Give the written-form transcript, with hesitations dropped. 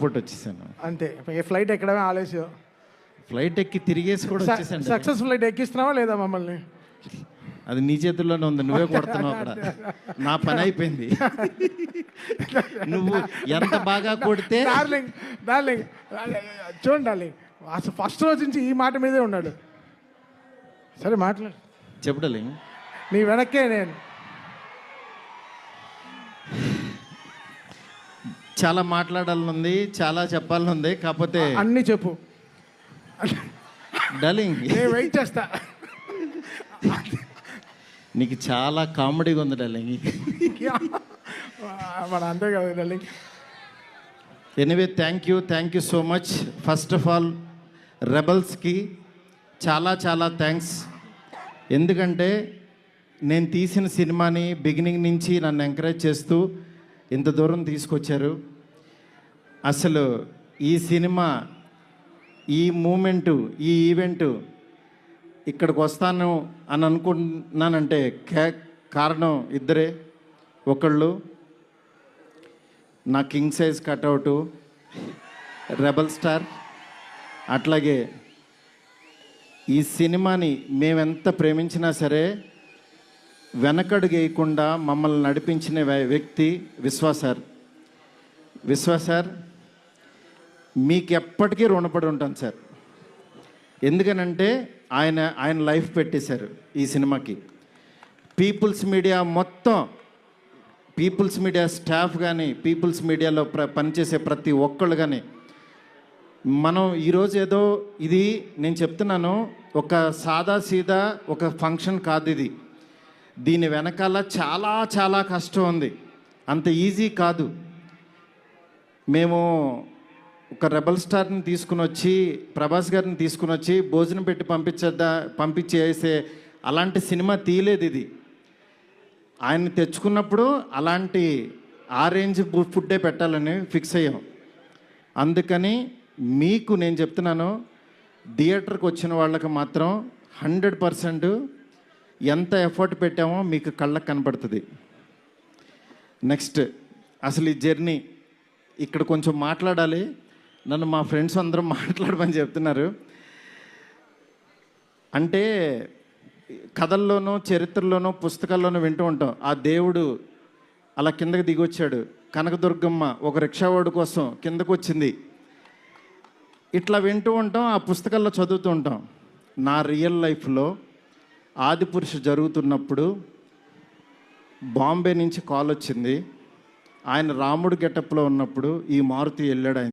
ఇప్పుడు వచ్చేసాను. అంతే, ఫ్లైట్ ఎక్కడమే ఆలస్యం. ఫ్లైట్ ఎక్కి తిరిగేసి కూడా వచ్చేసాను. సక్సెస్ ఫ్లైట్ ఎక్కిస్తున్నావా లేదా మమ్మల్ని? అది నీ చేతుల్లోనే ఉంది, నువ్వే కొడుతున్నావు అక్కడ. నా పని అయిపోయింది. నువ్వు ఎంత బాగా కొడితే. డార్లింగ్ చూడండి డార్లింగ్, అసలు ఫస్ట్ రోజు నుంచి ఈ మాట మీదే ఉన్నాడు. సరే మాట్లాడు, చెప్పు డార్లింగ్. నీ వెనక్కే నేను. చాలా మాట్లాడాలనుంది, చాలా చెప్పాలనుంది, కాకపోతే అన్నీ చెప్పు డార్లింగ్. నేను వెయిట్ చేస్తా. నీకు చాలా కామెడీగా ఉంది డార్లింగ్. మన అంతే కదా darling. Anyway thank you so much. First of all రెబల్స్కి చాలా చాలా థ్యాంక్స్. ఎందుకంటే నేను తీసిన సినిమాని బిగినింగ్ నుంచి నన్ను ఎంకరేజ్ చేస్తూ ఇంత దూరం తీసుకొచ్చారు. అసలు ఈ సినిమా, ఈ మూమెంటు, ఈ ఈవెంటు ఇక్కడికి వస్తాను అని అనుకుంటున్నానంటే కారణం ఇద్దరే. ఒకళ్ళు నా కింగ్ సైజ్ కట్అవుటు రెబల్ స్టార్, అట్లాగే ఈ సినిమాని మేమెంత ప్రేమించినా సరే వెనకడుగు వేయకుండా మమ్మల్ని నడిపించిన వ్యక్తి విశ్వ సార్. మీకు ఎప్పటికీ రుణపడి ఉంటాను సార్. ఎందుకనంటే ఆయన లైఫ్ పెట్టేశారు ఈ సినిమాకి. పీపుల్స్ మీడియా మొత్తం, పీపుల్స్ మీడియా స్టాఫ్ కానీ, పీపుల్స్ మీడియాలో పనిచేసే ప్రతి ఒక్కళ్ళు కానీ, మనం ఈరోజు ఏదో ఇది నేను చెప్తున్నాను, ఒక సాదా సీదా ఒక ఫంక్షన్ కాదు ఇది. దీని వెనకాల చాలా చాలా కష్టం ఉంది, అంత ఈజీ కాదు. మేము ఒక రెబల్ స్టార్ని తీసుకుని వచ్చి, ప్రభాస్ గారిని తీసుకుని వచ్చి భోజనం పెట్టి పంపించేసే అలాంటి సినిమా తీయలేదు ఇది. ఆయన్ని తెచ్చుకున్నప్పుడు అలాంటి ఆ రేంజ్ ఫుడ్డే పెట్టాలని ఫిక్స్ అయ్యాం. అందుకని మీకు నేను చెప్తున్నాను, థియేటర్కి వచ్చిన వాళ్ళకి మాత్రం 100% ఎంత ఎఫర్ట్ పెట్టామో మీకు కళ్ళకు కనపడుతుంది. నెక్స్ట్ అసలు ఈ జర్నీ ఇక్కడ కొంచెం మాట్లాడాలి. నన్ను మా ఫ్రెండ్స్ అందరం మాట్లాడమని చెప్తున్నారు. అంటే కథల్లోనూ, చరిత్రలోనూ, పుస్తకాల్లోనూ వింటూ ఉంటాం, ఆ దేవుడు అలా కిందకి దిగొచ్చాడు, కనకదుర్గమ్మ ఒక రిక్షావాడు కోసం కిందకు వచ్చింది, ఇట్లా వింటూ ఉంటాం, ఆ పుస్తకాల్లో చదువుతూ ఉంటాం. నా రియల్ లైఫ్లో ఆదిపురుష జరుగుతున్నప్పుడు బాంబే నుంచి కాల్ వచ్చింది. ఆయన రాముడు గెటప్లో ఉన్నప్పుడు ఈ మారుతి వెళ్ళాడు. ఆయన